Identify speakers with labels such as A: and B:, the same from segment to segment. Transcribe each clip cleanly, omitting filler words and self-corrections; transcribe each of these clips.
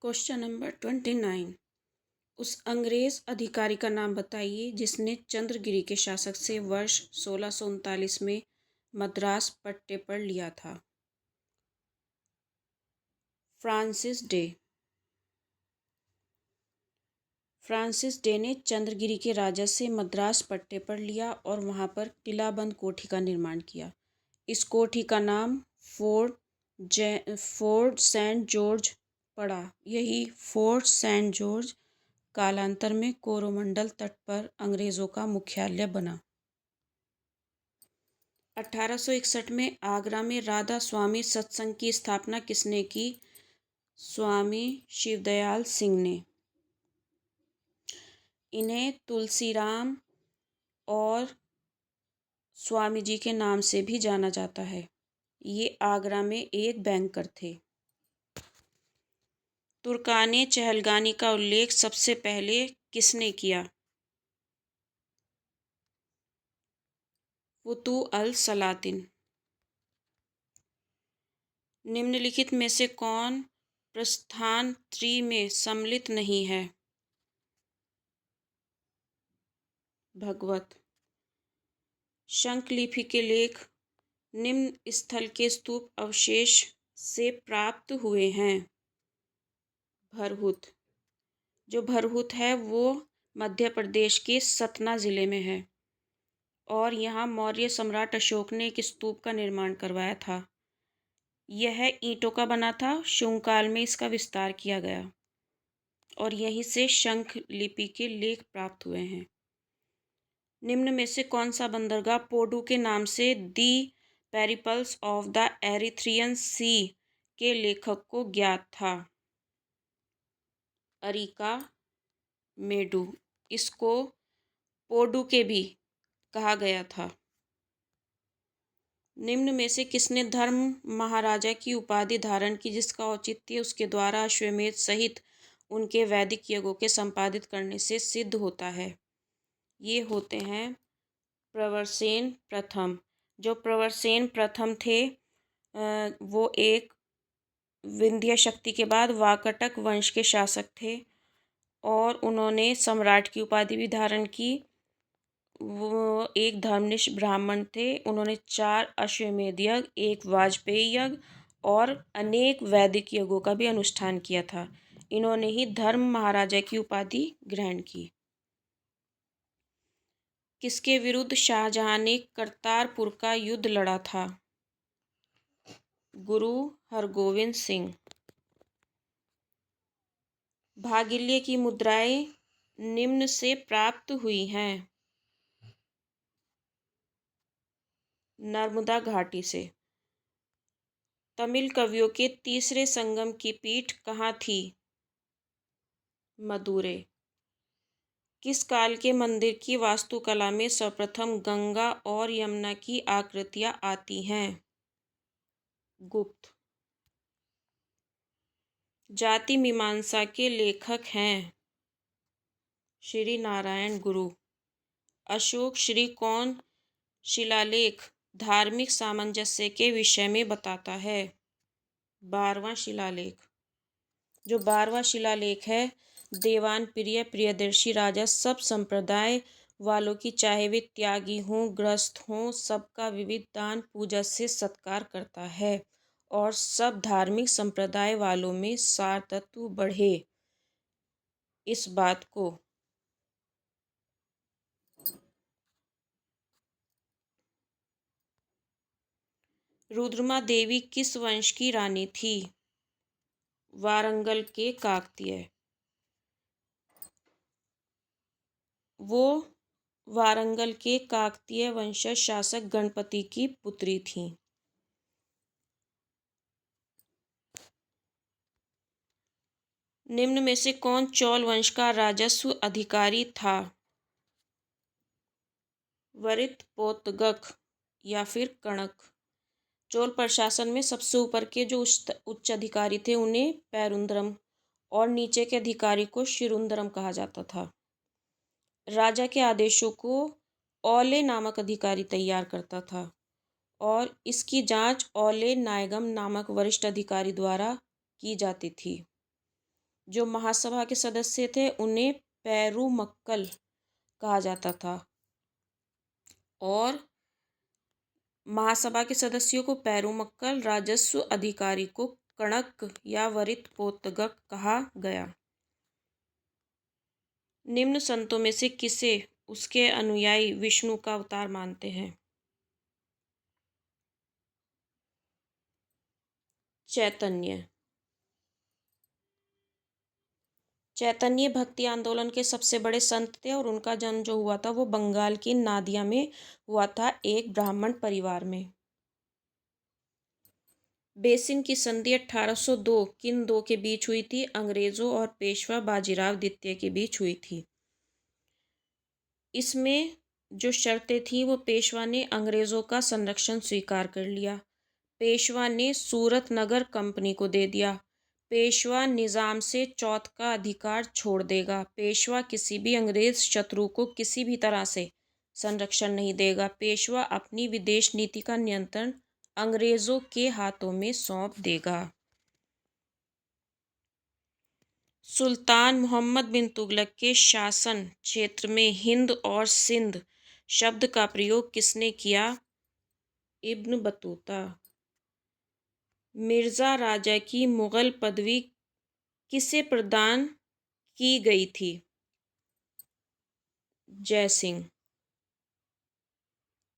A: Question number 29। उस अंग्रेज अधिकारी का नाम बताइए जिसने चंद्रगिरी के शासक से वर्ष 1639 में मद्रास पट्टे पर लिया था। Francis day. फ्रांसिस डे ने चंद्रगिरी के राजा से मद्रास पट्टे पर लिया और वहां पर किलाबंद कोठी का निर्माण किया। इस कोठी का नाम फोर्ट सेंट जॉर्ज पड़ा। यही फोर्ट सेंट जॉर्ज कालांतर में कोरोमंडल तट पर अंग्रेजों का मुख्यालय बना। 1861 में आगरा में राधा स्वामी सत्संग की स्थापना किसने की? स्वामी शिवदयाल सिंह ने। इन्हें तुलसीराम और स्वामी जी के नाम से भी जाना जाता है। ये आगरा में एक बैंकर थे। तुर्काने चहलगानी का उल्लेख सबसे पहले किसने किया? फुतू अल सलातिन। निम्नलिखित में से कौन प्रस्थान 3 में सम्मिलित नहीं है? भगवत। शंखलिपि के लेख निम्न स्थल के स्तूप अवशेष से प्राप्त हुए हैं। भरहुत। जो भरहुत है वो मध्य प्रदेश के सतना जिले में है और यहाँ मौर्य सम्राट अशोक ने एक स्तूप का निर्माण करवाया था। यह ईंटों का बना था। शुंग काल में इसका विस्तार किया गया और यहीं से शंख लिपि के लेख प्राप्त हुए हैं। निम्न में से कौन सा बंदरगाह पोडू के नाम से दी पेरिपल्स ऑफ द एरिथ्रियन सी के लेखक को ज्ञात था? अरिका मेडू। इसको पोडू के भी कहा गया था। निम्न में से किसने धर्म महाराजा की उपाधि धारण की जिसका औचित्य उसके द्वारा अश्वमेध सहित उनके वैदिक यज्ञों के संपादित करने से सिद्ध होता है? ये होते हैं प्रवरसेन प्रथम। जो प्रवरसेन प्रथम थे वो एक विंध्य शक्ति के बाद वाकटक वंश के शासक थे और उन्होंने सम्राट की उपाधि भी धारण की। वो एक धर्मनिष्ठ ब्राह्मण थे। उन्होंने 4 अश्वमेध यज्ञ, 1 वाजपेयी यज्ञ और अनेक वैदिक यज्ञों का भी अनुष्ठान किया था। इन्होंने ही धर्म महाराजा की उपाधि ग्रहण की। किसके विरुद्ध शाहजहां ने करतारपुर का युद्ध लड़ा था? गुरु हरगोविंद सिंह। भागिल्य की मुद्राएं निम्न से प्राप्त हुई हैं। नर्मदा घाटी से। तमिल कवियों के तीसरे संगम की पीठ कहाँ थी? मदुरै। किस काल के मंदिर की वास्तुकला में सर्वप्रथम गंगा और यमुना की आकृतियां आती हैं? गुप्त। जाति मीमांसा के लेखक हैं? श्री नारायण गुरु। अशोक श्री कौन शिलालेख धार्मिक सामंजस्य के विषय में बताता है? 12वां शिलालेख। जो 12वां शिलालेख है, देवान प्रिय प्रियदर्शी राजा सब संप्रदाय वालों की, चाहे वे त्यागी हों गृहस्थ हों, सबका विविध दान पूजा से सत्कार करता है और सब धार्मिक संप्रदाय वालों में सार तत्व बढ़े, इस बात को रुद्रमा देवी किस वंश की रानी थी? वारंगल के काकतीय। वो वारंगल के काकतीय वंशज शासक गणपति की पुत्री थीं। निम्न में से कौन चोल वंश का राजस्व अधिकारी था? वरित पोतगक या फिर कणक। चोल प्रशासन में सबसे ऊपर के जो उच्च अधिकारी थे उन्हें पैरुंद्रम और नीचे के अधिकारी को शिरुंद्रम कहा जाता था। राजा के आदेशों को औले नामक अधिकारी तैयार करता था और इसकी जांच औले नायगम नामक वरिष्ठ अधिकारी द्वारा की जाती थी। जो महासभा के सदस्य थे उन्हें पेरुमक्कल कहा जाता था और महासभा के सदस्यों को पेरुमक्कल, राजस्व अधिकारी को कणक या वरितपोतगक कहा गया। निम्न संतों में से किसे उसके अनुयायी विष्णु का अवतार मानते हैं? चैतन्य। चैतन्य भक्ति आंदोलन के सबसे बड़े संत थे और उनका जन्म जो हुआ था वो बंगाल की नादिया में हुआ था, एक ब्राह्मण परिवार में। बेसिन की संधि 1802 किन दो के बीच हुई थी? अंग्रेजों और पेशवा बाजीराव द्वितीय के बीच हुई थी। इसमें जो शर्तें थी वो पेशवा ने अंग्रेजों का संरक्षण स्वीकार कर लिया, पेशवा ने सूरत नगर कंपनी को दे दिया, पेशवा निज़ाम से चौथ का अधिकार छोड़ देगा, पेशवा किसी भी अंग्रेज शत्रु को किसी भी तरह से संरक्षण नहीं देगा, पेशवा अपनी विदेश नीति का नियंत्रण अंग्रेजों के हाथों में सौंप देगा। सुल्तान मोहम्मद बिन तुगलक के शासन क्षेत्र में हिंद और सिंध शब्द का प्रयोग किसने किया? Ibn Battuta. मिर्ज़ा राजा की मुग़ल पदवी किसे प्रदान की गई थी? जय सिंह।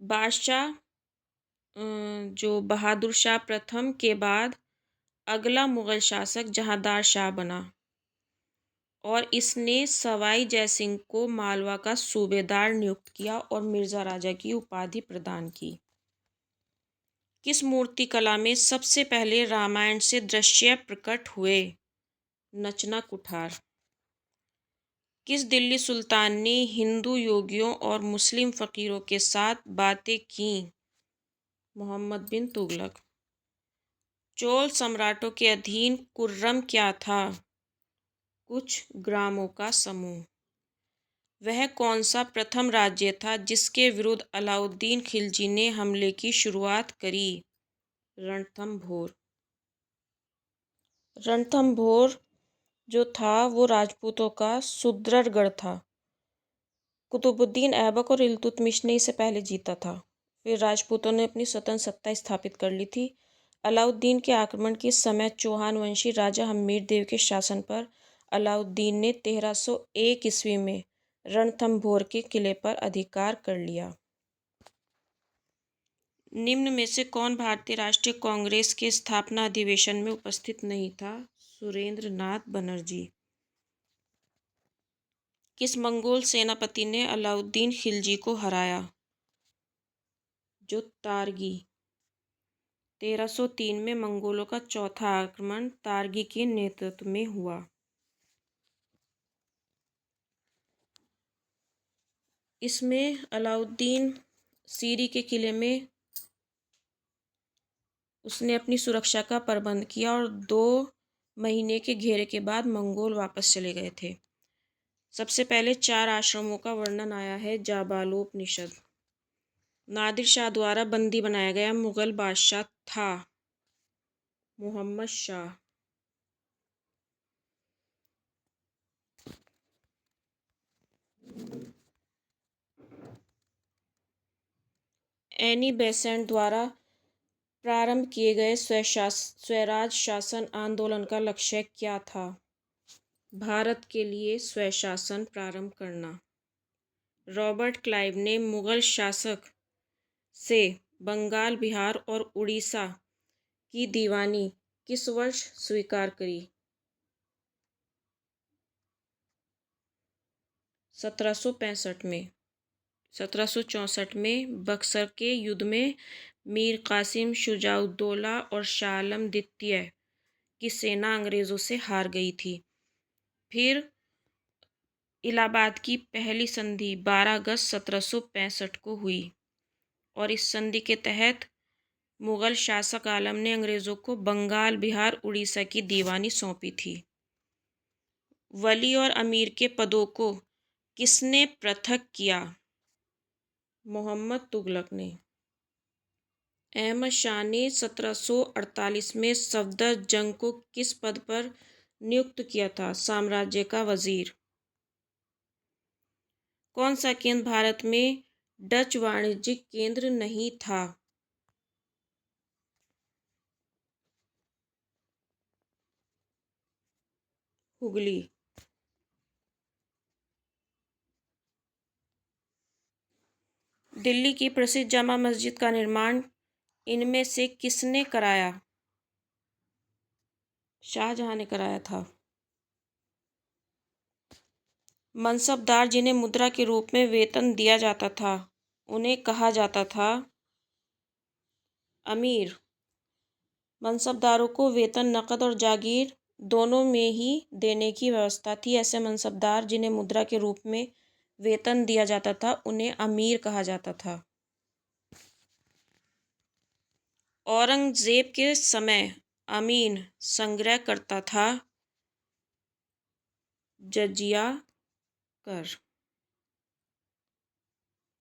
A: बादशाह जो बहादुर शाह प्रथम के बाद अगला मुग़ल शासक जहांदार शाह बना और इसने सवाई जयसिंह को मालवा का सूबेदार नियुक्त किया और मिर्ज़ा राजा की उपाधि प्रदान की। किस मूर्ति कला में सबसे पहले रामायण से दृश्य प्रकट हुए? नचना कुठार। किस दिल्ली सुल्तान ने हिंदू योगियों और मुस्लिम फ़कीरों के साथ बातें कीं? मोहम्मद बिन तुगलक। चोल सम्राटों के अधीन कुर्रम क्या था? कुछ ग्रामों का समूह। वह कौन सा प्रथम राज्य था जिसके विरुद्ध अलाउद्दीन खिलजी ने हमले की शुरुआत करी? रणथंभोर। रणथंभोर जो था वो राजपूतों का सुदृढ़गढ़ था। कुतुबुद्दीन ऐबक और इल्तुतमिश ने इसे पहले जीता था। फिर राजपूतों ने अपनी स्वतंत्र सत्ता स्थापित कर ली थी। अलाउद्दीन के आक्रमण के समय चौहान वंशी राजा हम्मीर देव के शासन पर अलाउद्दीन ने 1301 ईस्वी में रणथंभोर के किले पर अधिकार कर लिया। निम्न में से कौन भारतीय राष्ट्रीय कांग्रेस के स्थापना अधिवेशन में उपस्थित नहीं था? सुरेंद्र नाथ बनर्जी। किस मंगोल सेनापति ने अलाउद्दीन खिलजी को हराया? जो तारगी। 1303 में मंगोलों का चौथा आक्रमण तारगी के नेतृत्व में हुआ। इसमें अलाउद्दीन सीरी के किले में उसने अपनी सुरक्षा का प्रबंध किया और 2 महीने के घेरे के बाद मंगोल वापस चले गए थे। सबसे पहले 4 आश्रमों का वर्णन आया है जाबालोपनिषद। नादिर शाह द्वारा बंदी बनाया गया मुग़ल बादशाह था? मोहम्मद शाह। एनी बेसेंट द्वारा प्रारंभ किए गए स्वराज शासन आंदोलन का लक्ष्य क्या था? भारत के लिए स्वशासन प्रारंभ करना। रॉबर्ट क्लाइव ने मुग़ल शासक से बंगाल, बिहार और उड़ीसा की दीवानी किस वर्ष स्वीकार करी? 1765 में। 1764 में बक्सर के युद्ध में मीर कासिम, शुजाउद्दौला और शाह आलम द्वितीय की सेना अंग्रेज़ों से हार गई थी। फिर इलाहाबाद की पहली संधि 12 अगस्त 1765 को हुई और इस संधि के तहत मुग़ल शासक आलम ने अंग्रेज़ों को बंगाल, बिहार, उड़ीसा की दीवानी सौंपी थी। वली और अमीर के पदों को किसने पृथक किया? मोहम्मद तुगलक ने। अहमद शाह ने 1748 में सफदर जंग को किस पद पर नियुक्त किया था? साम्राज्य का वजीर। कौन सा केंद्र भारत में डच वाणिज्यिक केंद्र नहीं था? हुगली। दिल्ली की प्रसिद्ध जामा मस्जिद का निर्माण इनमें से किसने कराया? शाहजहां ने कराया था। मनसबदार जिन्हें मुद्रा के रूप में वेतन दिया जाता था, उन्हें कहा जाता था अमीर। मनसबदारों को वेतन नकद और जागीर दोनों में ही देने की व्यवस्था थी। ऐसे मनसबदार जिन्हें मुद्रा के रूप में वेतन दिया जाता था, उन्हें अमीर कहा जाता था। औरंगजेब के समय अमीन संग्रह करता था जजिया कर।